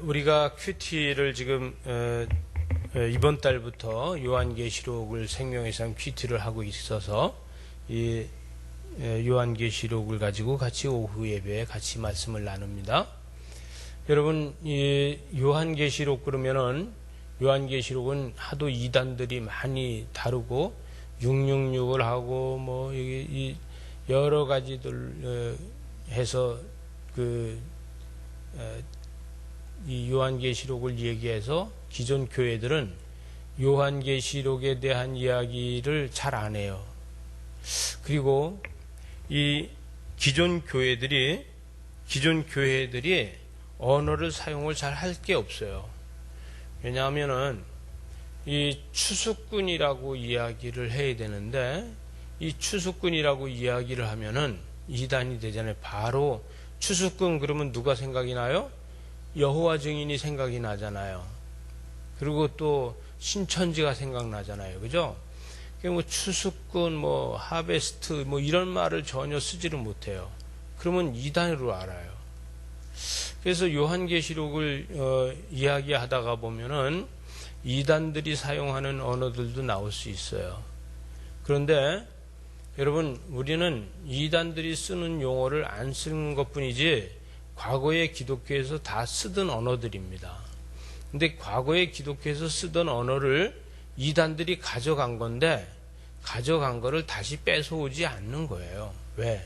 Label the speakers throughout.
Speaker 1: 우리가 큐티를 지금 이번 달부터 요한계시록을 생명의 삶 큐티를 하고 있어서 이 요한계시록을 가지고 같이 오후 예배에 같이 말씀을 나눕니다. 여러분, 이 요한계시록 그러면은 요한계시록은 하도 이단들이 많이 다루고 666을 하고 뭐 이 여러 가지들 해서 이 요한계시록을 얘기해서 기존 교회들은 요한계시록에 대한 이야기를 잘 안 해요. 그리고 이 기존 교회들이 언어를 사용을 잘 할 게 없어요. 왜냐하면은 이 추수꾼이라고 이야기를 해야 되는데 이 추수꾼이라고 이야기를 하면은 이단이 되잖아요. 바로 추수꾼 그러면 누가 생각이 나요? 여호와 증인이 생각이 나잖아요. 그리고 또 신천지가 생각나잖아요. 그죠? 뭐 추수꾼, 뭐 하베스트, 뭐 이런 말을 전혀 쓰지를 못해요. 그러면 이단으로 알아요. 그래서 요한계시록을 이야기하다가 보면은 이단들이 사용하는 언어들도 나올 수 있어요. 그런데 여러분, 우리는 이단들이 쓰는 용어를 안 쓰는 것뿐이지 과거에 기독교에서 다 쓰던 언어들입니다. 근데 과거에 기독교에서 쓰던 언어를 이단들이 가져간 건데 가져간 거를 다시 뺏어오지 않는 거예요. 왜?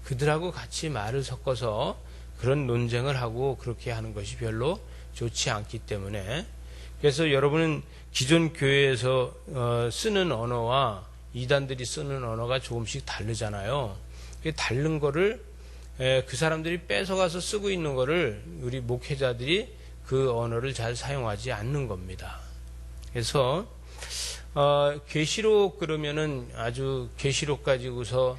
Speaker 1: 그들하고 같이 말을 섞어서 그런 논쟁을 하고 그렇게 하는 것이 별로 좋지 않기 때문에, 그래서 여러분은 기존 교회에서 쓰는 언어와 이단들이 쓰는 언어가 조금씩 다르잖아요. 다른 거를 그 사람들이 뺏어가서 쓰고 있는 거를 우리 목회자들이 그 언어를 잘 사용하지 않는 겁니다. 그래서 계시록 그러면은 아주 계시록 가지고서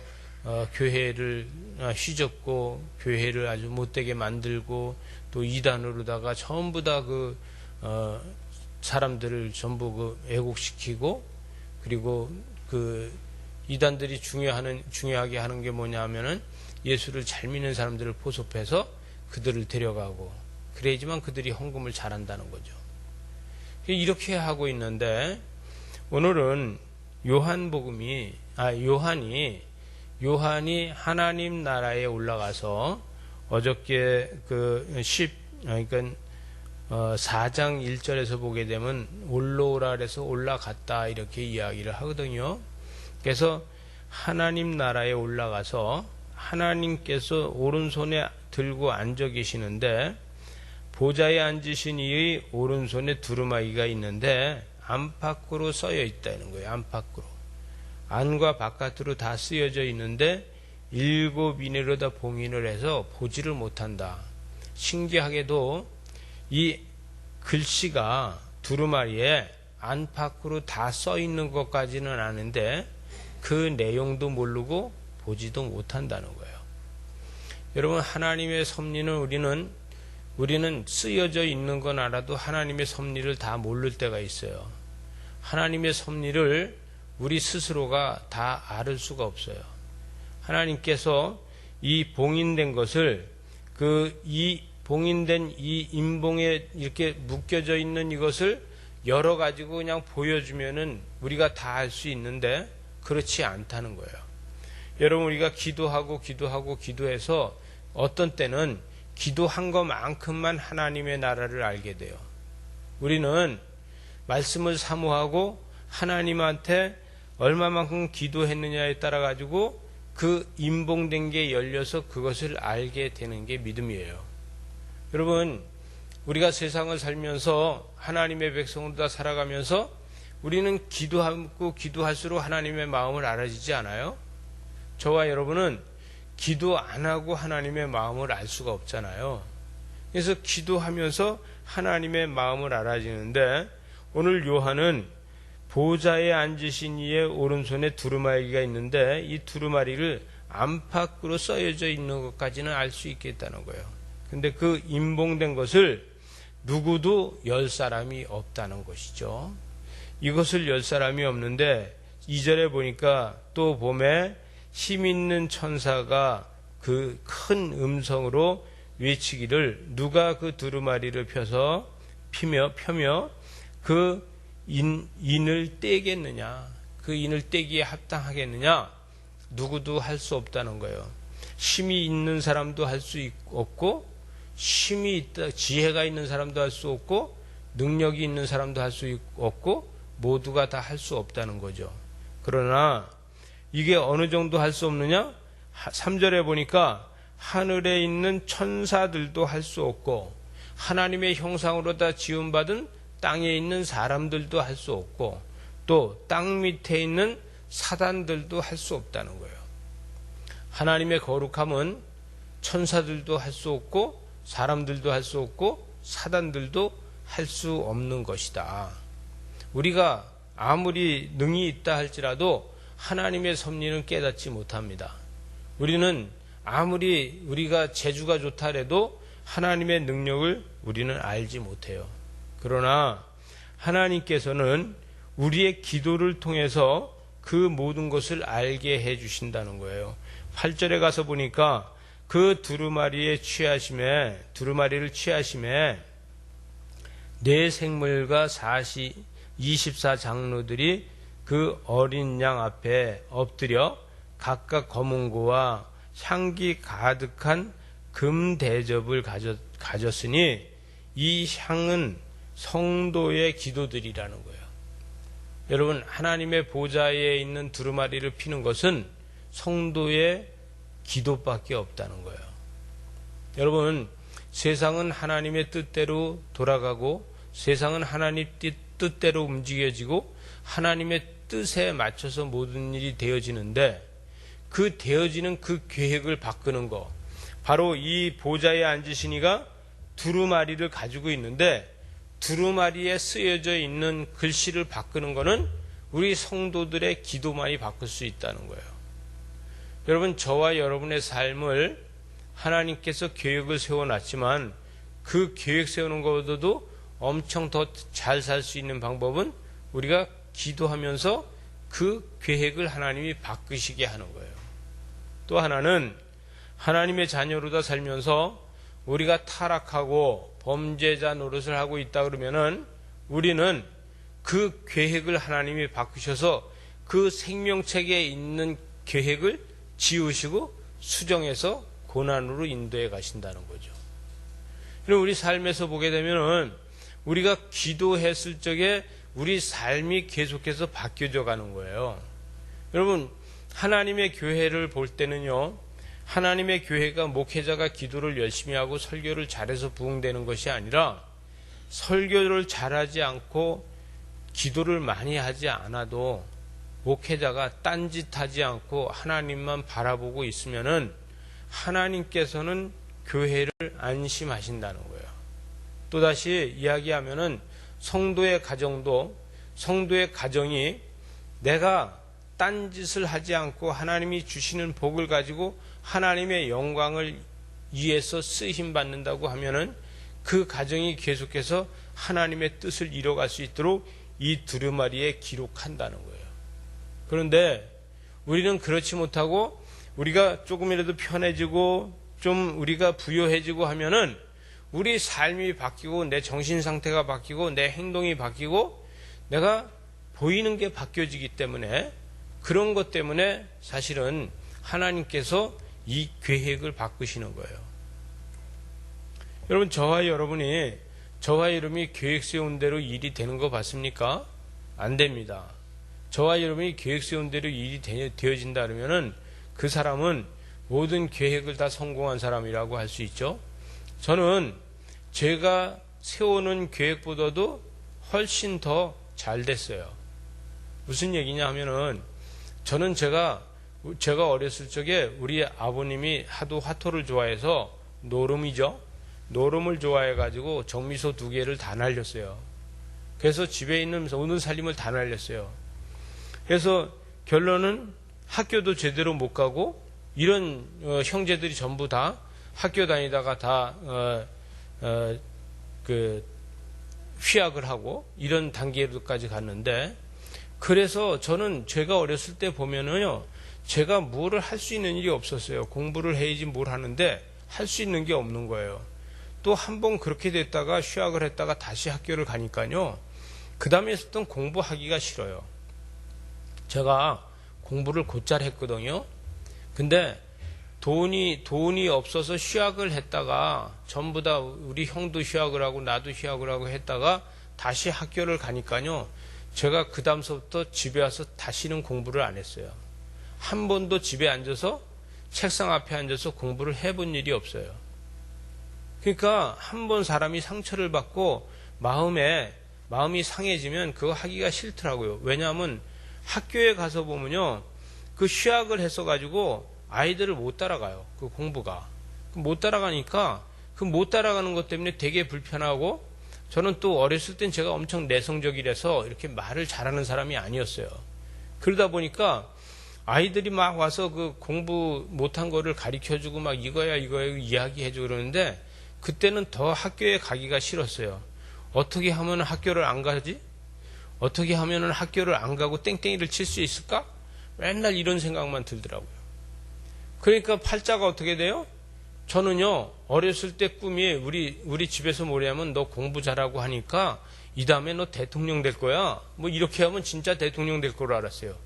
Speaker 1: 교회를 휘젓고 교회를 아주 못되게 만들고 또 이단으로다가 전부 다 사람들을 전부 애곡시키고, 그리고 이단들이 중요하게 하는 게 뭐냐면은 예수를 잘 믿는 사람들을 포섭해서 그들을 데려가고, 그래야지만 그들이 헌금을 잘한다는 거죠. 이렇게 하고 있는데 오늘은 요한이 하나님 나라에 올라가서 어저께 그러니까 4장 1절에서 보게 되면 올라오라 그래서 올라갔다 이렇게 이야기를 하거든요. 그래서 하나님 나라에 올라가서 하나님께서 오른손에 들고 앉아 계시는데 보좌에 앉으신 이의 오른손에 두루마기가 있는데 안팎으로 쓰여 있다는 거예요. 안팎으로. 안과 바깥으로 다 쓰여져 있는데 7인으로다 봉인을 해서 보지를 못한다. 신기하게도 이 글씨가 두루마리에 안팎으로 다 써 있는 것까지는 아는데 그 내용도 모르고 보지도 못한다는 거예요. 여러분, 하나님의 섭리는 우리는 쓰여져 있는 건 알아도 하나님의 섭리를 다 모를 때가 있어요. 하나님의 섭리를 우리 스스로가 다 알 수가 없어요. 하나님께서 이 봉인된 것을 이 봉인된 이 인봉에 이렇게 묶여져 있는 이것을 열어 가지고 그냥 보여주면은 우리가 다 알 수 있는데 그렇지 않다는 거예요. 여러분, 우리가 기도해서 어떤 때는 기도한 것만큼만 하나님의 나라를 알게 돼요. 우리는 말씀을 사모하고 하나님한테 얼마만큼 기도했느냐에 따라 가지고 그 인봉된 게 열려서 그것을 알게 되는 게 믿음이에요. 여러분, 우리가 세상을 살면서 하나님의 백성으로 다 살아가면서 우리는 기도하고 기도할수록 하나님의 마음을 알아지지 않아요? 저와 여러분은 기도 안 하고 하나님의 마음을 알 수가 없잖아요. 그래서 기도하면서 하나님의 마음을 알아지는데 오늘 요한은 보좌에 앉으신 이의 오른손에 두루마리가 있는데 이 두루마리를 안팎으로 써여져 있는 것까지는 알 수 있겠다는 거예요. 근데 그 인봉된 것을 누구도 열 사람이 없다는 것이죠. 이것을 열 사람이 없는데 2절에 보니까 또 봄에 힘 있는 천사가 그 큰 음성으로 외치기를 누가 그 두루마리를 펴며 그 인을 떼겠느냐, 그 인을 떼기에 합당하겠느냐, 누구도 할 수 없다는 거예요. 힘이 있는 사람도 할 수 없고, 힘이 있다, 지혜가 있는 사람도 할 수 없고, 능력이 있는 사람도 할 수 없고, 모두가 다 할 수 없다는 거죠. 그러나 이게 어느 정도 할 수 없느냐? 3절에 보니까 하늘에 있는 천사들도 할 수 없고, 하나님의 형상으로 다 지음받은 땅에 있는 사람들도 할 수 없고, 또 땅 밑에 있는 사단들도 할 수 없다는 거예요. 하나님의 거룩함은 천사들도 할 수 없고, 사람들도 할 수 없고, 사단들도 할 수 없는 것이다. 우리가 아무리 능히 있다 할지라도 하나님의 섭리는 깨닫지 못합니다. 우리는 아무리 우리가 재주가 좋다 해도 하나님의 능력을 우리는 알지 못해요. 그러나 하나님께서는 우리의 기도를 통해서 그 모든 것을 알게 해 주신다는 거예요. 8절에 가서 보니까 그 두루마리를 취하심에 네 생물과 24장로들이 그 어린 양 앞에 엎드려 각각 검은 고와 향기 가득한 금 대접을 가졌으니 이 향은 성도의 기도들이라는 거예요. 여러분, 하나님의 보좌에 있는 두루마리를 피는 것은 성도의 기도밖에 없다는 거예요. 여러분, 세상은 하나님의 뜻대로 돌아가고, 세상은 하나님 뜻대로 움직여지고, 하나님의 뜻에 맞춰서 모든 일이 되어지는데, 그 되어지는 그 계획을 바꾸는 거, 바로 이 보좌에 앉으시니가 두루마리를 가지고 있는데, 두루마리에 쓰여져 있는 글씨를 바꾸는 거는 우리 성도들의 기도만이 바꿀 수 있다는 거예요. 여러분, 저와 여러분의 삶을 하나님께서 계획을 세워놨지만 그 계획 세우는 것보다도 엄청 더 잘 살 수 있는 방법은 우리가 기도하면서 그 계획을 하나님이 바꾸시게 하는 거예요. 또 하나는 하나님의 자녀로다 살면서 우리가 타락하고 범죄자 노릇을 하고 있다 그러면은 우리는 그 계획을 하나님이 바꾸셔서 그 생명책에 있는 계획을 지우시고 수정해서 고난으로 인도해 가신다는 거죠. 우리 삶에서 보게 되면은 우리가 기도했을 적에 우리 삶이 계속해서 바뀌어져 가는 거예요. 여러분, 하나님의 교회를 볼 때는요, 하나님의 교회가 목회자가 기도를 열심히 하고 설교를 잘해서 부흥되는 것이 아니라 설교를 잘하지 않고 기도를 많이 하지 않아도 목회자가 딴짓하지 않고 하나님만 바라보고 있으면은 하나님께서는 교회를 안심하신다는 거예요. 또다시 이야기하면은 성도의 가정이 내가 딴짓을 하지 않고 하나님이 주시는 복을 가지고 하나님의 영광을 위해서 쓰임 받는다고 하면은 그 가정이 계속해서 하나님의 뜻을 이뤄갈 수 있도록 이 두루마리에 기록한다는 거예요. 그런데 우리는 그렇지 못하고 우리가 조금이라도 편해지고 좀 우리가 부유해지고 하면은 우리 삶이 바뀌고 내 정신 상태가 바뀌고 내 행동이 바뀌고 내가 보이는 게 바뀌어지기 때문에 그런 것 때문에 사실은 하나님께서 이 계획을 바꾸시는 거예요. 여러분, 저와 여러분이 계획 세운 대로 일이 되는 거 봤습니까? 안 됩니다. 저와 여러분이 계획 세운 대로 일이 되어진다 그러면은 그 사람은 모든 계획을 다 성공한 사람이라고 할 수 있죠. 저는 제가 세우는 계획보다도 훨씬 더 잘 됐어요. 무슨 얘기냐 하면은 저는 제가 어렸을 적에 우리 아버님이 하도 화토를 좋아해서 노름을 좋아해가지고 정미소 2개를 다 날렸어요. 그래서 집에 있는 오는 살림을 다 날렸어요. 그래서 결론은 학교도 제대로 못 가고 이런 형제들이 전부 다 학교 다니다가 다 휴학을 하고 이런 단계로까지 갔는데, 그래서 저는 제가 어렸을 때 보면은요, 제가 뭐를 할 수 있는 일이 없었어요. 공부를 해야지 뭘 하는데 할 수 있는 게 없는 거예요. 또 한 번 그렇게 됐다가 휴학을 했다가 다시 학교를 가니까요. 그 다음에 했었던 공부하기가 싫어요. 제가 공부를 곧잘 했거든요. 근데 돈이 없어서 휴학을 했다가 전부 다 우리 형도 휴학을 하고 나도 휴학을 하고 했다가 다시 학교를 가니까요. 제가 그 다음서부터 집에 와서 다시는 공부를 안 했어요. 한 번도 집에 앉아서 책상 앞에 앉아서 공부를 해본 일이 없어요. 그러니까 한 번 사람이 상처를 받고 마음이 상해지면 그거 하기가 싫더라고요. 왜냐하면 학교에 가서 보면요. 그 휴학을 했어가지고 아이들을 못 따라가요. 그 공부가. 못 따라가니까 그 못 따라가는 것 때문에 되게 불편하고 저는 또 어렸을 땐 제가 엄청 내성적이라서 이렇게 말을 잘하는 사람이 아니었어요. 그러다 보니까 아이들이 막 와서 그 공부 못한 거를 가르쳐주고 막 이거야 이야기해주고 그러는데 그때는 더 학교에 가기가 싫었어요. 어떻게 하면 학교를 안 가지? 어떻게 하면 학교를 안 가고 땡땡이를 칠 수 있을까? 맨날 이런 생각만 들더라고요. 그러니까 팔자가 어떻게 돼요? 저는요, 어렸을 때 꿈이 우리 집에서 뭐냐면 너 공부 잘하고 하니까 이 다음에 너 대통령 될 거야. 뭐 이렇게 하면 진짜 대통령 될 거로 알았어요.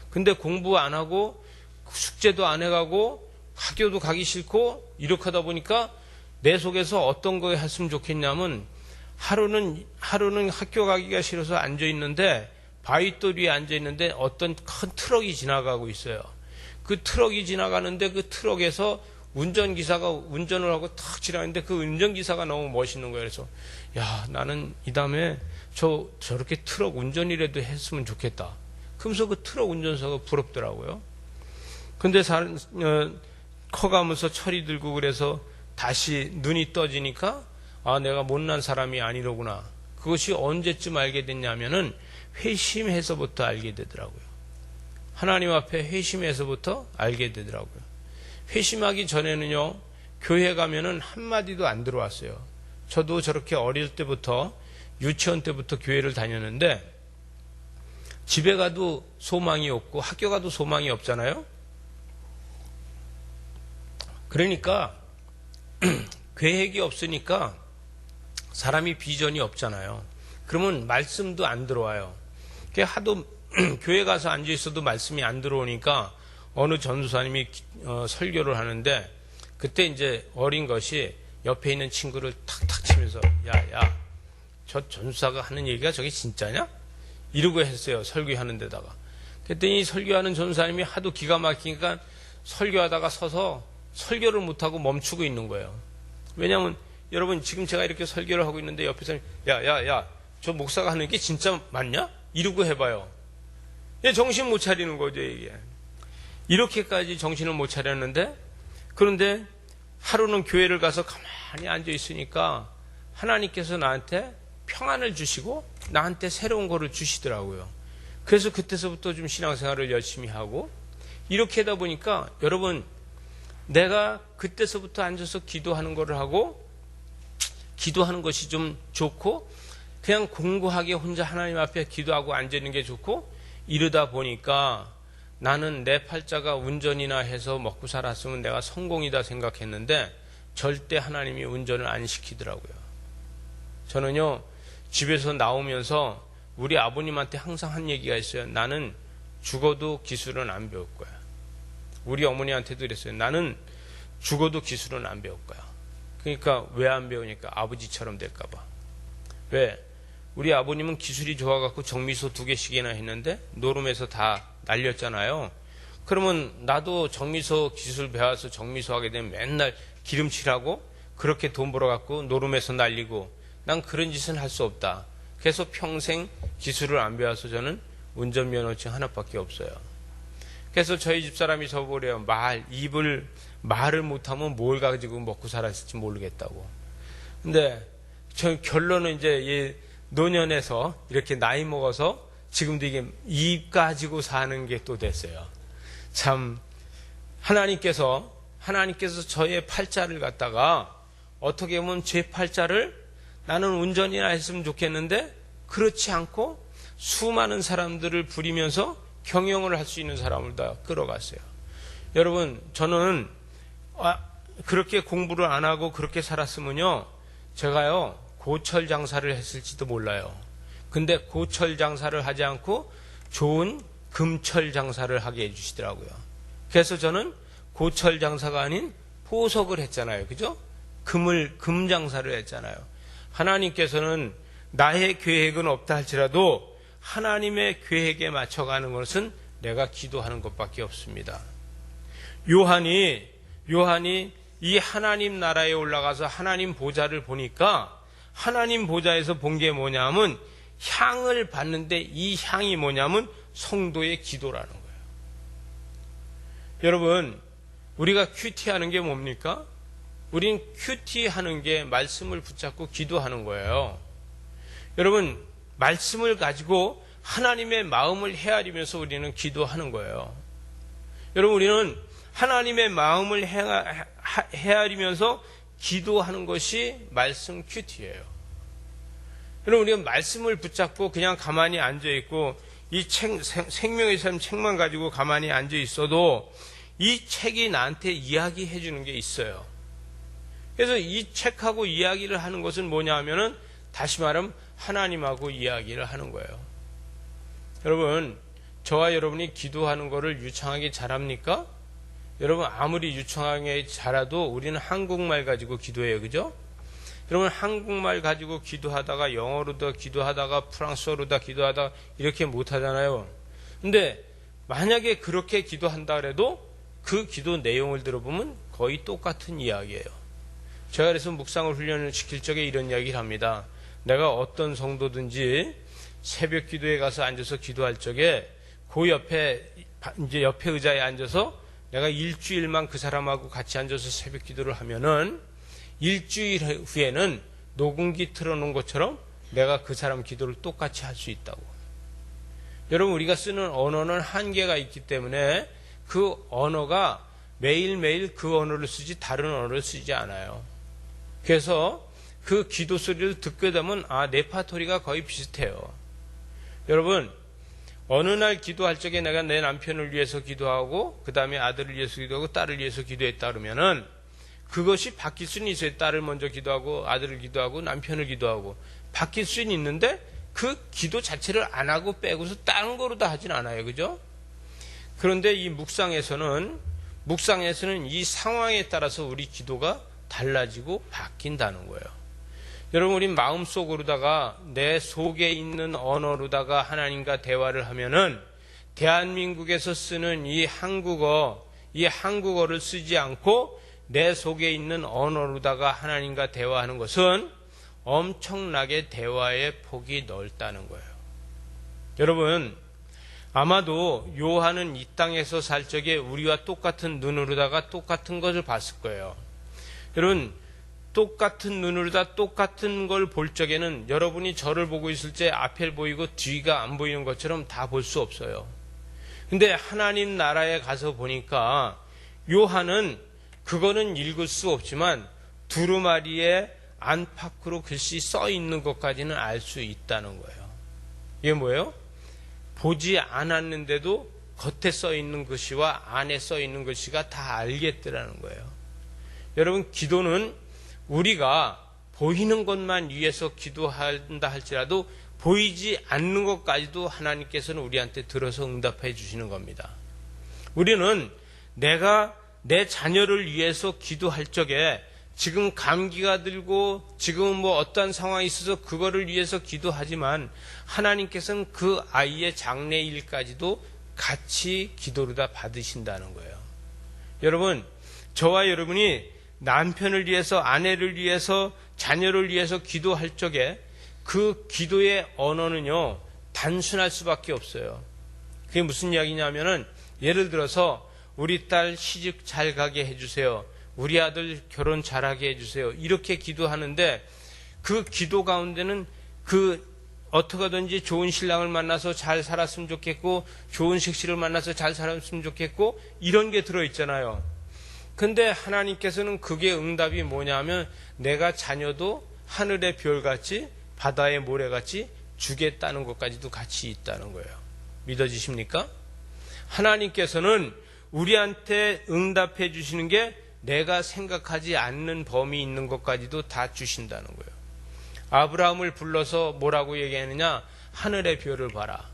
Speaker 1: 근데 공부 안 하고 숙제도 안 해가고 학교도 가기 싫고 이렇게 하다 보니까 내 속에서 어떤 거 했으면 좋겠냐면 하루는 학교 가기가 싫어서 앉아 있는데 바위돌 위에 앉아 있는데 어떤 큰 트럭이 지나가고 있어요. 그 트럭이 지나가는데 그 트럭에서 운전기사가 운전을 하고 탁 지나가는데 그 운전기사가 너무 멋있는 거예요. 그래서 야, 나는 이 다음에 저렇게 트럭 운전이라도 했으면 좋겠다. 그러면서 그 트럭 운전사가 부럽더라고요. 근데 커가면서 철이 들고 그래서 다시 눈이 떠지니까 아, 내가 못난 사람이 아니로구나. 그것이 언제쯤 알게 됐냐면은 회심해서부터 알게 되더라고요. 하나님 앞에 회심해서부터 알게 되더라고요. 회심하기 전에는요, 교회 가면은 한마디도 안 들어왔어요. 저도 저렇게 어릴 때부터, 유치원 때부터 교회를 다녔는데, 집에 가도 소망이 없고, 학교 가도 소망이 없잖아요? 그러니까, 계획이 없으니까, 사람이 비전이 없잖아요. 그러면 말씀도 안 들어와요. 하도 교회 가서 앉아 있어도 말씀이 안 들어오니까 어느 전도사님이 설교를 하는데 그때 이제 어린 것이 옆에 있는 친구를 탁탁 치면서 야, 저 전도사가 하는 얘기가 저게 진짜냐? 이러고 했어요. 설교하는 데다가. 그랬더니 설교하는 전도사님이 하도 기가 막히니까 설교하다가 서서 설교를 못하고 멈추고 있는 거예요. 왜냐하면 여러분 지금 제가 이렇게 설교를 하고 있는데 옆에서 야, 저 목사가 하는 게 진짜 맞냐? 이러고 해봐요. 정신 못 차리는 거죠, 이게. 이렇게까지 정신을 못 차렸는데, 그런데 하루는 교회를 가서 가만히 앉아 있으니까 하나님께서 나한테 평안을 주시고 나한테 새로운 거를 주시더라고요. 그래서 그때서부터 좀 신앙생활을 열심히 하고, 이렇게 하다 보니까 여러분, 내가 그때서부터 앉아서 기도하는 거를 하고, 기도하는 것이 좀 좋고, 그냥 공고하게 혼자 하나님 앞에 기도하고 앉아있는 게 좋고, 이러다 보니까 나는 내 팔자가 운전이나 해서 먹고 살았으면 내가 성공이다 생각했는데 절대 하나님이 운전을 안 시키더라고요. 저는요, 집에서 나오면서 우리 아버님한테 항상 한 얘기가 있어요. 나는 죽어도 기술은 안 배울 거야. 우리 어머니한테도 그랬어요. 나는 죽어도 기술은 안 배울 거야. 그러니까 왜 안 배우니까 아버지처럼 될까 봐. 왜? 우리 아버님은 기술이 좋아갖고 정미소 2개씩이나 했는데 노름에서 다 날렸잖아요. 그러면 나도 정미소 기술 배워서 정미소 하게 되면 맨날 기름칠하고 그렇게 돈 벌어갖고 노름에서 날리고 난 그런 짓은 할 수 없다. 그래서 평생 기술을 안 배워서 저는 운전면허증 하나밖에 없어요. 그래서 저희 집사람이 저보래요. 말을 못하면 뭘 가지고 먹고 살았을지 모르겠다고. 근데 저 결론은 이제 노년에서 이렇게 나이 먹어서 지금도 이게 입 가지고 사는 게 또 됐어요. 참 하나님께서 저의 팔자를 갖다가 어떻게 보면 제 팔자를 나는 운전이나 했으면 좋겠는데 그렇지 않고 수많은 사람들을 부리면서 경영을 할 수 있는 사람을 다 끌어갔어요. 여러분 저는 그렇게 공부를 안 하고 그렇게 살았으면요, 제가요, 고철 장사를 했을지도 몰라요. 근데 고철 장사를 하지 않고 좋은 금철 장사를 하게 해주시더라고요. 그래서 저는 고철 장사가 아닌 보석을 했잖아요. 그죠? 금 장사를 했잖아요. 하나님께서는 나의 계획은 없다 할지라도 하나님의 계획에 맞춰가는 것은 내가 기도하는 것밖에 없습니다. 요한이 이 하나님 나라에 올라가서 하나님 보좌를 보니까 하나님 보좌에서 본 게 뭐냐면 향을 받는데 이 향이 뭐냐면 성도의 기도라는 거예요. 여러분, 우리가 큐티하는 게 뭡니까? 우린 큐티하는 게 말씀을 붙잡고 기도하는 거예요. 여러분, 말씀을 가지고 하나님의 마음을 헤아리면서 우리는 기도하는 거예요. 여러분, 우리는 하나님의 마음을 헤아리면서 기도하는 것이 말씀 큐티예요. 여러분, 우리가 말씀을 붙잡고 그냥 가만히 앉아있고 이 책, 생명의 삶 책만 가지고 가만히 앉아있어도 이 책이 나한테 이야기해 주는 게 있어요. 그래서 이 책하고 이야기를 하는 것은 뭐냐 하면은 다시 말하면 하나님하고 이야기를 하는 거예요. 여러분, 저와 여러분이 기도하는 거를 유창하게 잘합니까? 여러분, 아무리 유창하게 잘해도 우리는 한국말 가지고 기도해요. 그죠? 여러분, 한국말 가지고 기도하다가 영어로도 기도하다가 프랑스어로도 기도하다가 이렇게 못하잖아요. 근데 만약에 그렇게 기도한다 그래도 그 기도 내용을 들어보면 거의 똑같은 이야기예요. 제가 그래서 묵상을 훈련을 시킬 적에 이런 이야기를 합니다. 내가 어떤 성도든지 새벽 기도에 가서 앉아서 기도할 적에 그 옆에 의자에 앉아서 내가 일주일만 그 사람하고 같이 앉아서 새벽 기도를 하면은 일주일 후에는 녹음기 틀어놓은 것처럼 내가 그 사람 기도를 똑같이 할 수 있다고. 여러분, 우리가 쓰는 언어는 한계가 있기 때문에 그 언어가 매일매일 그 언어를 쓰지 다른 언어를 쓰지 않아요. 그래서 그 기도 소리를 듣게 되면 레파토리가 거의 비슷해요. 여러분, 어느 날 기도할 적에 내가 내 남편을 위해서 기도하고 그 다음에 아들을 위해서 기도하고 딸을 위해서 기도했다 그러면은 그것이 바뀔 수는 있어요. 딸을 먼저 기도하고 아들을 기도하고 남편을 기도하고 바뀔 수는 있는데 그 기도 자체를 안 하고 빼고서 다른 거로 다 하진 않아요. 그죠? 그런데 이 묵상에서는 이 상황에 따라서 우리 기도가 달라지고 바뀐다는 거예요. 여러분, 우리 마음속으로다가 내 속에 있는 언어로다가 하나님과 대화를 하면은 대한민국에서 쓰는 이 한국어를 쓰지 않고 내 속에 있는 언어로다가 하나님과 대화하는 것은 엄청나게 대화의 폭이 넓다는 거예요. 여러분, 아마도 요한은 이 땅에서 살 적에 우리와 똑같은 눈으로다가 똑같은 것을 봤을 거예요. 여러분, 똑같은 눈으로다 똑같은 걸 볼 적에는 여러분이 저를 보고 있을 때 앞에 보이고 뒤가 안 보이는 것처럼 다 볼 수 없어요. 근데 하나님 나라에 가서 보니까 요한은 그거는 읽을 수 없지만 두루마리에 안팎으로 글씨 써 있는 것까지는 알 수 있다는 거예요. 이게 뭐예요? 보지 않았는데도 겉에 써 있는 글씨와 안에 써 있는 글씨가 다 알겠더라는 거예요. 여러분, 기도는 우리가 보이는 것만 위해서 기도한다 할지라도 보이지 않는 것까지도 하나님께서는 우리한테 들어서 응답해 주시는 겁니다. 우리는 내가 내 자녀를 위해서 기도할 적에 지금 감기가 들고 지금 어떠한 상황이 있어서 그거를 위해서 기도하지만 하나님께서는 그 아이의 장래일까지도 같이 기도를 다 받으신다는 거예요. 여러분, 저와 여러분이 남편을 위해서, 아내를 위해서, 자녀를 위해서 기도할 적에 그 기도의 언어는요, 단순할 수밖에 없어요. 그게 무슨 이야기냐면은 예를 들어서 우리 딸 시집 잘 가게 해주세요. 우리 아들 결혼 잘하게 해주세요. 이렇게 기도하는데 그 기도 가운데는 어떻게 하든지 좋은 신랑을 만나서 잘 살았으면 좋겠고 좋은 식시를 만나서 잘 살았으면 좋겠고 이런 게 들어있잖아요. 근데 하나님께서는 그게 응답이 뭐냐면 내가 자녀도 하늘의 별같이 바다의 모래같이 주겠다는 것까지도 같이 있다는 거예요. 믿어지십니까? 하나님께서는 우리한테 응답해 주시는 게 내가 생각하지 않는 범위 있는 것까지도 다 주신다는 거예요. 아브라함을 불러서 뭐라고 얘기하느냐? 하늘의 별을 봐라.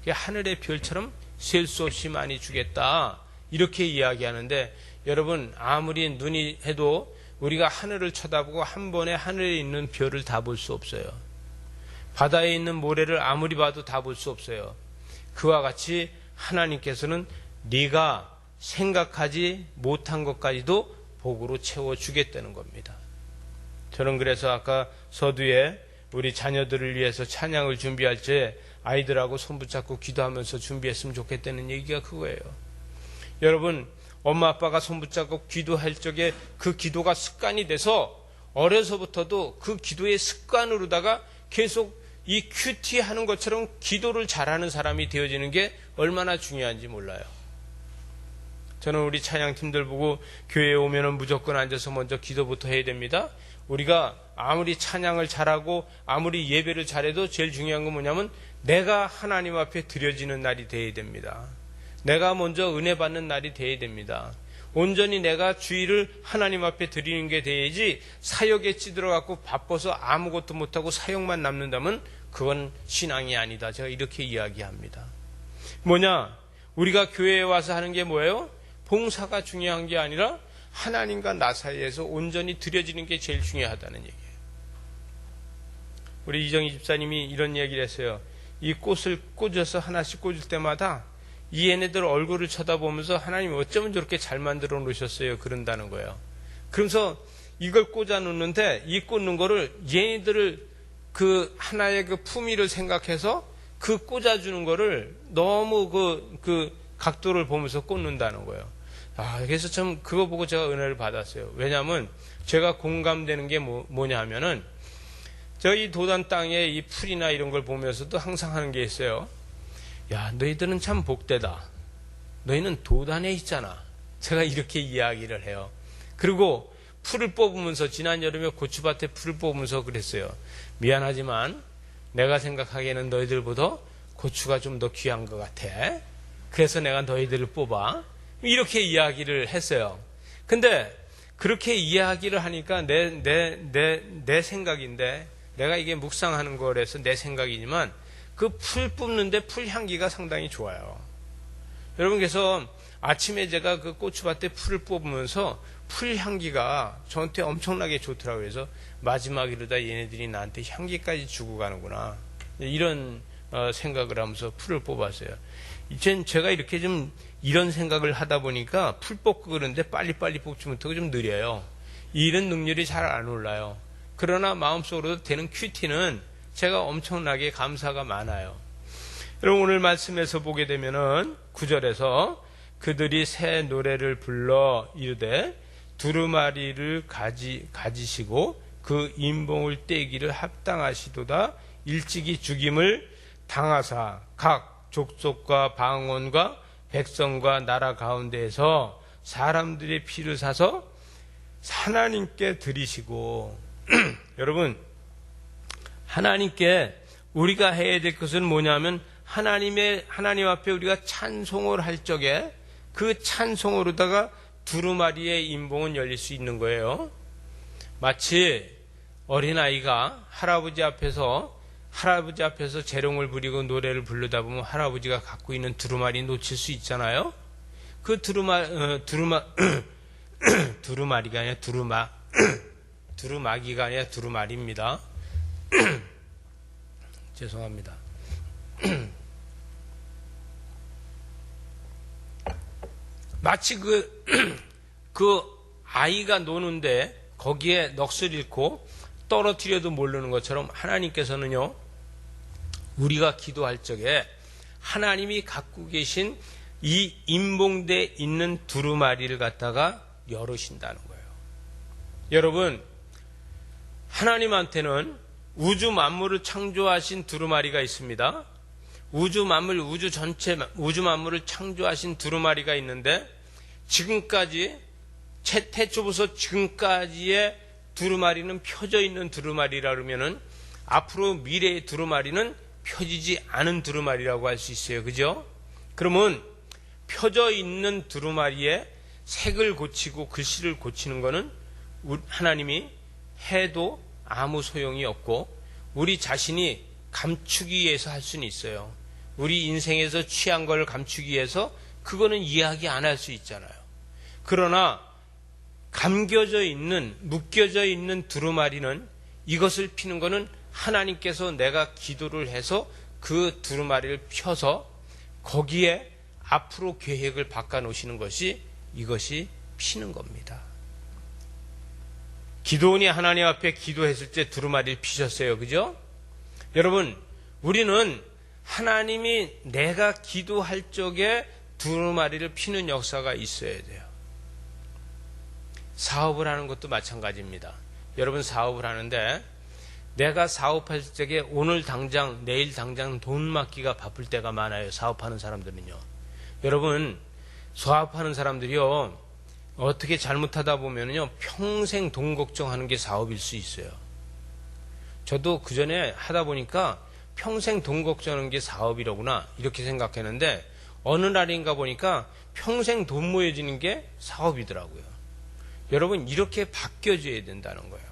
Speaker 1: 하늘의 별처럼 셀 수 없이 많이 주겠다. 이렇게 이야기하는데, 여러분 아무리 눈이 해도 우리가 하늘을 쳐다보고 한 번에 하늘에 있는 별을 다 볼 수 없어요. 바다에 있는 모래를 아무리 봐도 다 볼 수 없어요. 그와 같이 하나님께서는 네가 생각하지 못한 것까지도 복으로 채워주겠다는 겁니다. 저는 그래서 아까 서두에 우리 자녀들을 위해서 찬양을 준비할 때 아이들하고 손 붙잡고 기도하면서 준비했으면 좋겠다는 얘기가 그거예요. 여러분, 엄마 아빠가 손 붙잡고 기도할 적에 그 기도가 습관이 돼서 어려서부터도 그 기도의 습관으로다가 계속 이 큐티 하는 것처럼 기도를 잘하는 사람이 되어지는 게 얼마나 중요한지 몰라요. 저는 우리 찬양팀들 보고 교회에 오면은 무조건 앉아서 먼저 기도부터 해야 됩니다. 우리가 아무리 찬양을 잘하고 아무리 예배를 잘해도 제일 중요한 건 뭐냐면 내가 하나님 앞에 드려지는 날이 되어야 됩니다. 내가 먼저 은혜 받는 날이 되어야 됩니다. 온전히 내가 주의를 하나님 앞에 드리는 게 돼야지, 사역에 찌들어갖고 바빠서 아무것도 못하고 사역만 남는다면 그건 신앙이 아니다. 제가 이렇게 이야기합니다. 뭐냐? 우리가 교회에 와서 하는 게 뭐예요? 봉사가 중요한 게 아니라 하나님과 나 사이에서 온전히 드려지는 게 제일 중요하다는 얘기예요. 우리 이정희 집사님이 이런 얘기를 했어요. 이 꽃을 꽂아서 하나씩 꽂을 때마다 이 얘네들 얼굴을 쳐다보면서 하나님 어쩌면 저렇게 잘 만들어 놓으셨어요, 그런다는 거예요. 그러면서 이걸 꽂아 놓는데 이 꽂는 거를 얘네들을 그 하나의 그 품위를 생각해서 그 꽂아주는 거를 너무 그 각도를 보면서 꽂는다는 거예요. 그래서 참 그거 보고 제가 은혜를 받았어요. 왜냐하면 제가 공감되는 게 뭐냐 하면은 저희 도단 땅에 이 풀이나 이런 걸 보면서도 항상 하는 게 있어요. 야, 너희들은 참 복되다. 너희는 도단에 있잖아. 제가 이렇게 이야기를 해요. 그리고 풀을 뽑으면서, 지난 여름에 고추밭에 풀을 뽑으면서 그랬어요. 미안하지만 내가 생각하기에는 너희들보다 고추가 좀 더 귀한 것 같아. 그래서 내가 너희들을 뽑아. 이렇게 이야기를 했어요. 근데 그렇게 이야기를 하니까 내 생각인데, 내가 이게 묵상하는 거라서 내 생각이지만 그 풀 뽑는데 풀 향기가 상당히 좋아요. 여러분, 그래서 아침에 제가 그 고추밭에 풀을 뽑으면서 풀 향기가 저한테 엄청나게 좋더라고요. 그래서 마지막 이러다 얘네들이 나한테 향기까지 주고 가는구나, 이런 생각을 하면서 풀을 뽑았어요. 이젠 제가 이렇게 좀 이런 생각을 하다 보니까 풀 뽑고 그러는데 빨리빨리 뽑지 못하고 좀 느려요. 이런 능률이 잘 안 올라요. 그러나 마음속으로 되는 큐티는 제가 엄청나게 감사가 많아요. 여러분, 오늘 말씀에서 보게 되면은 9절에서 그들이 새 노래를 불러 이르되 두루마리를 가지시고 그 인봉을 떼기를 합당하시도다. 일찍이 죽임을 당하사 각 족속과 방언과 백성과 나라 가운데에서 사람들의 피를 사서 하나님께 드리시고 여러분, 하나님께 우리가 해야 될 것은 뭐냐면 하나님 앞에 우리가 찬송을 할 적에 그 찬송으로다가 두루마리의 인봉은 열릴 수 있는 거예요. 마치 어린아이가 할아버지 앞에서 재롱을 부리고 노래를 부르다 보면 할아버지가 갖고 있는 두루마리 놓칠 수 있잖아요. 그 두루마리가 아니라 두루마기가 아니라 두루마리입니다. 죄송합니다. 마치 그 아이가 노는데 거기에 넋을 잃고 떨어뜨려도 모르는 것처럼 하나님께서는요, 우리가 기도할 적에 하나님이 갖고 계신 이 인봉대에 있는 두루마리를 갖다가 열으신다는 거예요. 여러분, 하나님한테는 우주 만물을 창조하신 두루마리가 있습니다. 우주 만물을 창조하신 두루마리가 있는데, 지금까지 태초부터 지금까지의 두루마리는 펴져 있는 두루마리라 그러면은 앞으로 미래의 두루마리는 펴지지 않은 두루마리라고 할 수 있어요. 그죠? 그러면 펴져 있는 두루마리에 색을 고치고 글씨를 고치는 거는 하나님이 해도 아무 소용이 없고 우리 자신이 감추기 위해서 할 수는 있어요. 우리 인생에서 취한 걸 감추기 위해서 그거는 이야기 안 할 수 있잖아요. 그러나 감겨져 있는, 묶여져 있는 두루마리는, 이것을 피는 거는 하나님께서 내가 기도를 해서 그 두루마리를 펴서 거기에 앞으로 계획을 바꿔 놓으시는 것이, 이것이 피는 겁니다. 기도원이 하나님 앞에 기도했을 때 두루마리를 피셨어요. 그죠? 여러분, 우리는 하나님이 내가 기도할 적에 두루마리를 피는 역사가 있어야 돼요. 사업을 하는 것도 마찬가지입니다. 여러분, 사업을 하는데 내가 사업할 적에 오늘 당장, 내일 당장 돈 맡기가 바쁠 때가 많아요. 사업하는 사람들은요. 여러분, 사업하는 사람들이요, 어떻게 잘못하다 보면요 평생 돈 걱정하는 게 사업일 수 있어요. 저도 그 전에 하다 보니까 평생 돈 걱정하는 게 사업이로구나 이렇게 생각했는데, 어느 날인가 보니까 평생 돈 모여지는 게 사업이더라고요. 여러분, 이렇게 바뀌어져야 된다는 거예요.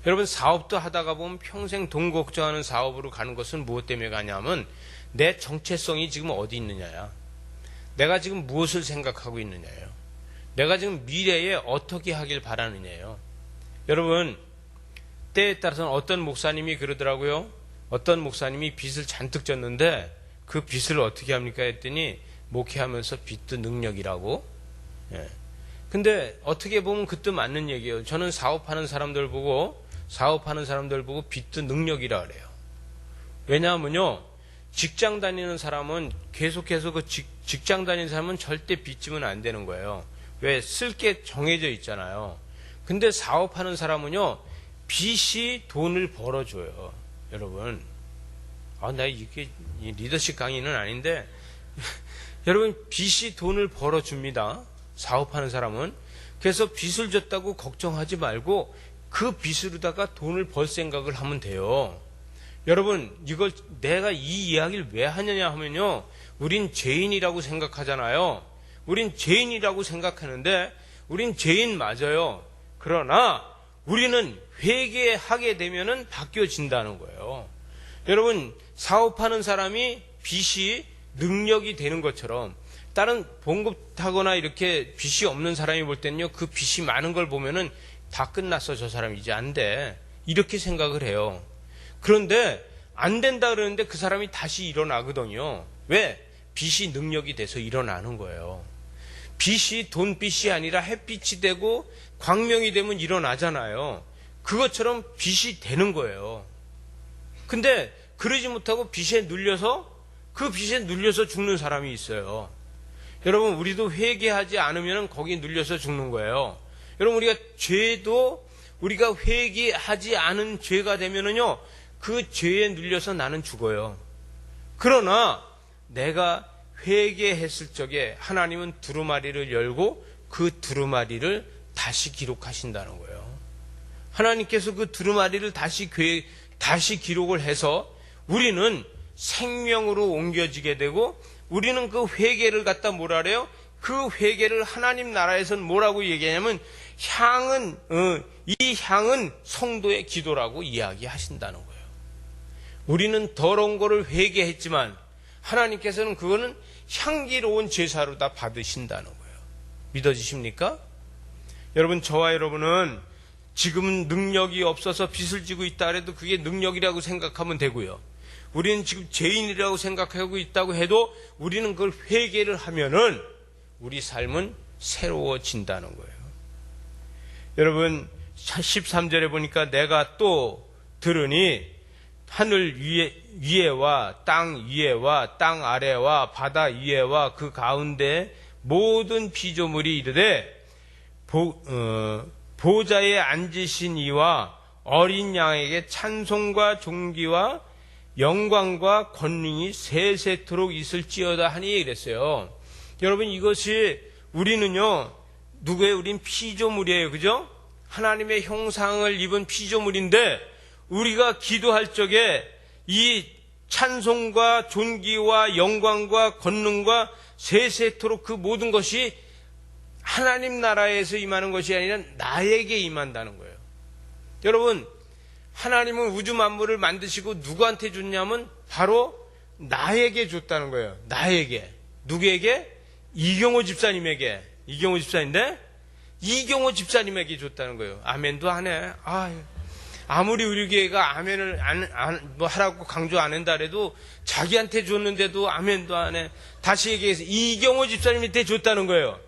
Speaker 1: 여러분, 사업도 하다가 보면 평생 돈 걱정하는 사업으로 가는 것은 무엇 때문에 가냐면 내 정체성이 지금 어디 있느냐야. 내가 지금 무엇을 생각하고 있느냐예요. 내가 지금 미래에 어떻게 하길 바라느냐예요. 여러분, 때에 따라서는 어떤 목사님이 그러더라고요. 어떤 목사님이 빚을 잔뜩 졌는데 그 빚을 어떻게 합니까 했더니 목회하면서 빚도 능력이라고. 예. 근데 어떻게 보면 그것도 맞는 얘기예요. 저는 사업하는 사람들 보고 빚도 능력이라 그래요. 왜냐하면요, 직장 다니는 사람은 계속해서 그 직장 다니는 사람은 절대 빚지면 안 되는 거예요. 왜? 쓸 게 정해져 있잖아요. 근데 사업하는 사람은요, 빚이 돈을 벌어줘요. 여러분, 나 이게 리더십 강의는 아닌데 여러분, 빚이 돈을 벌어줍니다. 사업하는 사람은. 그래서 빚을 졌다고 걱정하지 말고 그 빚으로다가 돈을 벌 생각을 하면 돼요. 여러분, 이걸 내가 이 이야기를 왜 하느냐 하면요, 우린 죄인이라고 생각하잖아요. 우린 죄인이라고 생각하는데 우린 죄인 맞아요. 그러나 우리는 회개하게 되면은 바뀌어진다는 거예요. 여러분, 사업하는 사람이 빚이 능력이 되는 것처럼 다른 봉급하거나 이렇게 빚이 없는 사람이 볼 때는요, 그 빚이 많은 걸 보면은 다 끝났어, 저 사람 이제 안 돼, 이렇게 생각을 해요. 그런데 안 된다 그러는데 그 사람이 다시 일어나거든요. 왜? 빚이 능력이 돼서 일어나는 거예요. 빚이 돈빚이 아니라 햇빛이 되고 광명이 되면 일어나잖아요. 그것처럼 빚이 되는 거예요. 근데 그러지 못하고 빚에 눌려서 죽는 사람이 있어요. 여러분, 우리도 회개하지 않으면 거기에 눌려서 죽는 거예요. 여러분, 우리가 죄도 우리가 회개하지 않은 죄가 되면은요, 그 죄에 눌려서 나는 죽어요. 그러나 내가 회개했을 적에 하나님은 두루마리를 열고 그 두루마리를 다시 기록하신다는 거예요. 하나님께서 그 두루마리를 다시 기록을 해서 우리는 생명으로 옮겨지게 되고, 우리는 그 회개를 갖다 뭐라 그래요? 그 회개를 하나님 나라에서는 뭐라고 얘기하냐면 이 향은 성도의 기도라고 이야기하신다는 거예요. 우리는 더러운 거를 회개했지만 하나님께서는 그거는 향기로운 제사로 다 받으신다는 거예요. 믿어지십니까? 여러분, 저와 여러분은 지금은 능력이 없어서 빚을 지고 있다 해도 그게 능력이라고 생각하면 되고요. 우리는 지금 죄인이라고 생각하고 있다고 해도 우리는 그걸 회개를 하면은 우리 삶은 새로워진다는 거예요. 여러분, 13절에 보니까 내가 또 들으니 하늘 위에와 땅 위에와 땅 아래와 바다 위에와 그 가운데 모든 피조물이 이르되 보좌에 앉으신 이와 어린 양에게 찬송과 존귀와 영광과 권능이 세세토록 있을지어다 하니 그랬어요. 여러분, 이것이 우리는요, 누구예요? 우린 피조물이에요. 그죠? 하나님의 형상을 입은 피조물인데 우리가 기도할 적에 이 찬송과 존귀와 영광과 권능과 세세토록 그 모든 것이 하나님 나라에서 임하는 것이 아니라 나에게 임한다는 거예요. 여러분, 하나님은 우주 만물을 만드시고 누구한테 줬냐면 바로 나에게 줬다는 거예요. 나에게. 누구에게? 이경호 집사님에게. 이경호 집사인데 이경호 집사님에게 줬다는 거예요. 아멘도 안 해. 아무리 우리 교회가 아멘을 뭐 하라고 강조 안 한다 해도 자기한테 줬는데도 아멘도 안 해. 다시 얘기해서 이경호 집사님한테 줬다는 거예요.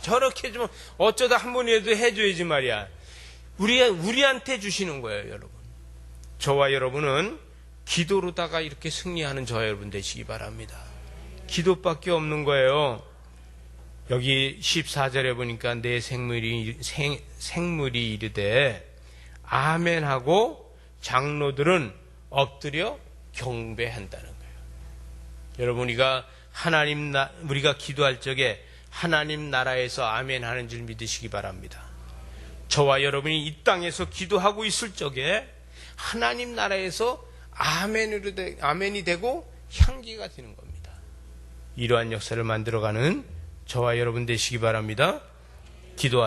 Speaker 1: 저렇게 좀 어쩌다 한 번이라도 해줘야지 말이야. 우리한테 주시는 거예요, 여러분. 저와 여러분은 기도로다가 이렇게 승리하는 저와 여러분 되시기 바랍니다. 기도밖에 없는 거예요. 여기 14절에 보니까 내 생물이 이르되 아멘하고 장로들은 엎드려 경배한다는 거예요. 여러분, 우리가 기도할 적에 하나님 나라에서 아멘하는 줄 믿으시기 바랍니다. 저와 여러분이 이 땅에서 기도하고 있을 적에 하나님 나라에서 아멘이 되고 향기가 되는 겁니다. 이러한 역사를 만들어가는 저와 여러분 되시기 바랍니다. 기도하십시오.